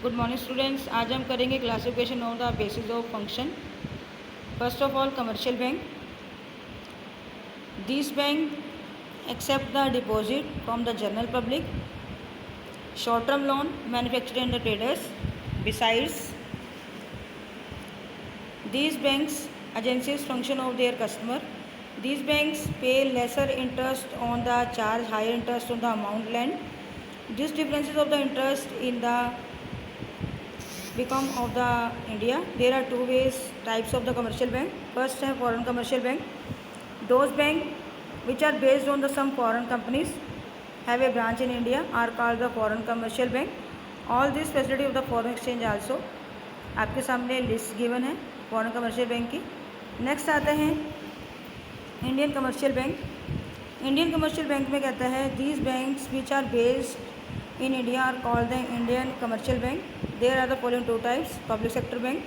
Good morning students. आज हम करेंगे classification of the basis of function. First of all, commercial bank. This bank accept the deposit from the general public, short term loan manufacturer and the traders. Besides, these banks agencies function of their customer. These banks pay lesser interest on the charge, higher interest on the amount lent. These differences of the interest in the become of the India. There are two ways types of the commercial bank. First है foreign commercial bank. Those bank which are based on the some foreign companies have a branch in India are called the foreign commercial bank. All this facility of the foreign exchange also आपके सामने list given है foreign commercial bank की। Next आते हैं Indian commercial bank. Indian commercial bank में कहता है these banks which are based in India are called the Indian commercial bank. There are the following two types: public sector bank.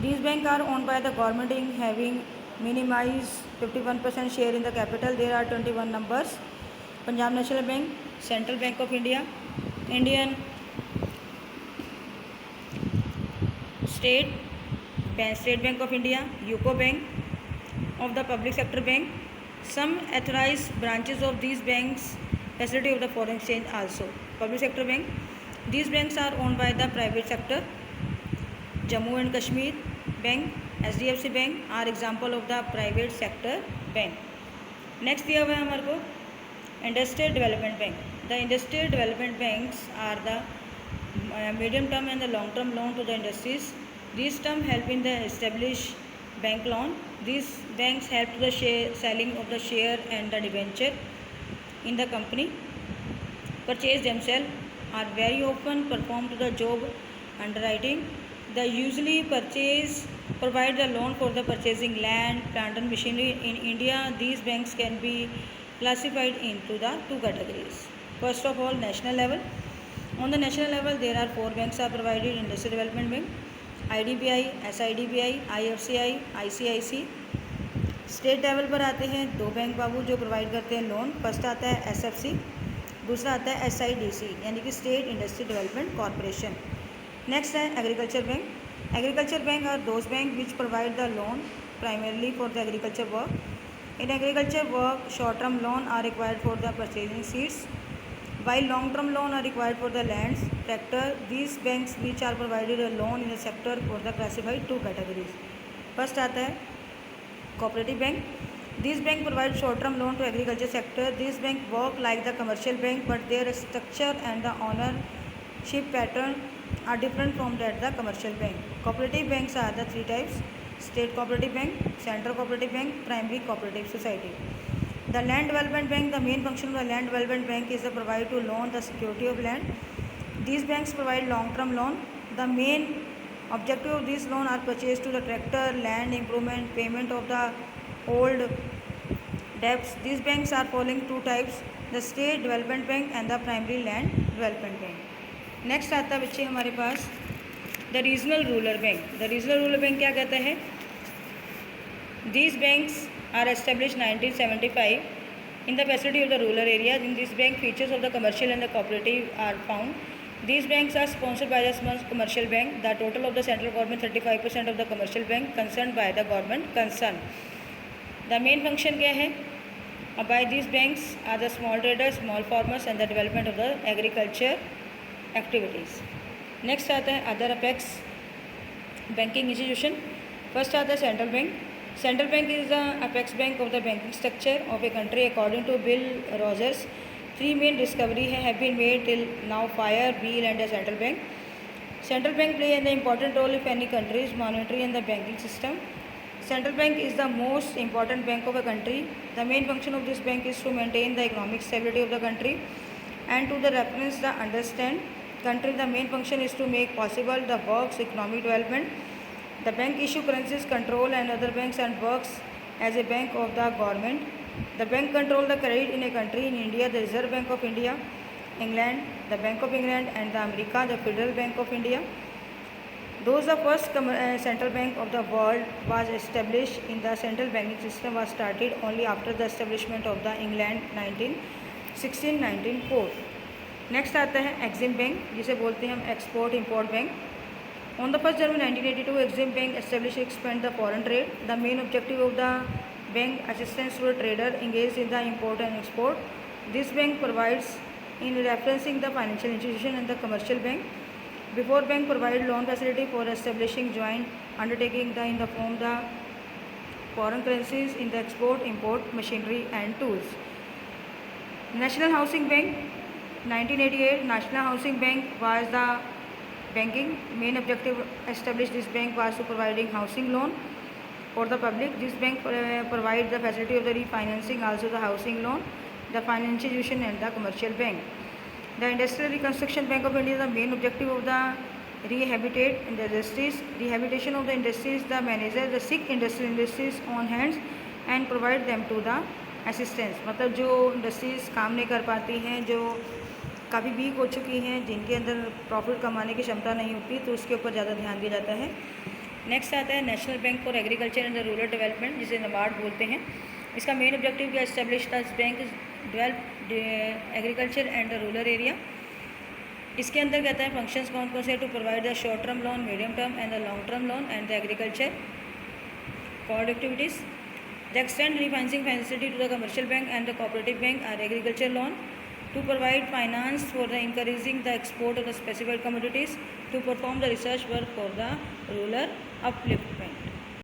These banks are owned by the government in having minimized 51% share in the capital. There are 21 numbers. Punjab National Bank, Central Bank of India, Indian State Bank of India, UCO Bank of the public sector bank. Some authorized branches of these banks facility of the foreign exchange also. Public sector bank. These banks are owned by the private sector. Jammu and Kashmir Bank, HDFC Bank are example of the private sector bank. Next दिया हुआ है हमारे को industrial development bank. The industrial development banks are the medium term and the long term loan to the industries. These term help in the establish bank loan. These banks help to the selling of the share and the debenture in the company. Purchase themselves are very often performed to the job underwriting. They usually provide the loan for the purchasing land, plant and machinery. In India, these banks can be classified into the two categories. First of all, national level. On the national level, there are four banks are provided: Industrial Development Bank, IDBI, SIDBI, IFCI, ICIC. State level पर आते हैं दो bank बाबू जो provide करते हैं loan. First आता है SFC, दूसरा आता है SIDC यानी कि state industry development corporation. Next है agriculture bank. Agriculture bank are those bank which provide the loan primarily for the agriculture work. In agriculture work short term loan are required for the purchasing seeds while long term loan are required for the lands, tractor. These banks which are provided a loan in the sector for the classified two categories. First आता है cooperative bank. These bank provide short term loan to agriculture sector. These bank work like the commercial bank but their structure and the ownership pattern are different from that the commercial bank. Cooperative banks are the three types: state cooperative bank, central cooperative bank, primary cooperative society. The land development bank, the main function of the land development bank is to provide to loan the security of land. These banks provide long term loan. The main objective of this loan are purchase to the tractor, land improvement, payment of the old debts. These banks are following two types: the state development bank and the primary land development bank. Next आता है बच्चे हमारे पास the regional rural bank. The regional rural bank क्या कहता है? These banks are established 1975 in the facility of the rural areas. In this bank, features of the commercial and the cooperative are found. These banks are sponsored by the small commercial bank. The total of the central government 35% of the commercial bank concerned by the government concern. The main function क्या है? By these banks are the small traders, small farmers and the development of the agriculture activities. Next आता है other apex banking institution. First आता है central bank. Central bank is the apex bank of the banking structure of a country. According to Bill Rogers, three main discoveries have been made till now: fire, wheel and the central bank. Central bank play an important role in any country's monetary and the banking system. Central bank is the most important bank of a country. The main function of this bank is to maintain the economic stability of the country and to the reference the understand country. The main function is to make possible the works economic development. The bank issue currencies, control and other banks and works as a bank of the government. The bank control the credit in a country. In India, the Reserve Bank of India, England, the Bank of England and the America, the Federal Bank of India. Those the first central bank of the world was established in the central banking system was started only after the establishment of the England 1916-1904. Next आता है EXIM bank, जिसे बोलते हैं हम export import bank. On the 1st January 1982, EXIM bank establish expand the foreign trade. The main objective of the bank assistance to trader engaged in the import and export. This bank provides in referencing the financial institution and the commercial bank. Before bank provide loan facility for establishing joint undertaking in the form the foreign currencies in the export import machinery and tools. National Housing Bank 1988, National Housing Bank was the banking main objective established. This bank was to providing housing loan for the public. This bank provides the facility of the refinancing, also the housing loan, the financial institution and the commercial bank. The Industrial Reconstruction Bank of India, the main objective of the rehabilitate industries. Rehabilitation of the industries, the manager the sick industrial industries on hands and provide them to the assistance. मतलब जो industries काम नहीं कर पाती हैं, जो काफ़ी week हो चुकी हैं, जिनके अंदर प्रॉफिट कमाने की क्षमता नहीं होती, तो उसके ऊपर ज़्यादा ध्यान दिया जाता है। नेक्स्ट आता है national bank for agriculture and rural development, जिसे नाबार्ड बोलते हैं। इसका मेन ऑब्जेक्टिव क्या establish the bank develop agriculture and the rural area. इसके अंदर कहता है फंक्शंस कौन कौन से, to provide the short term loan, medium term and the long term loan and the agriculture for activities. The extend refinancing facility to the commercial bank and the cooperative bank are agriculture loan, to provide finance for the encouraging the export of the specified commodities, to perform the research work for the rural uplift.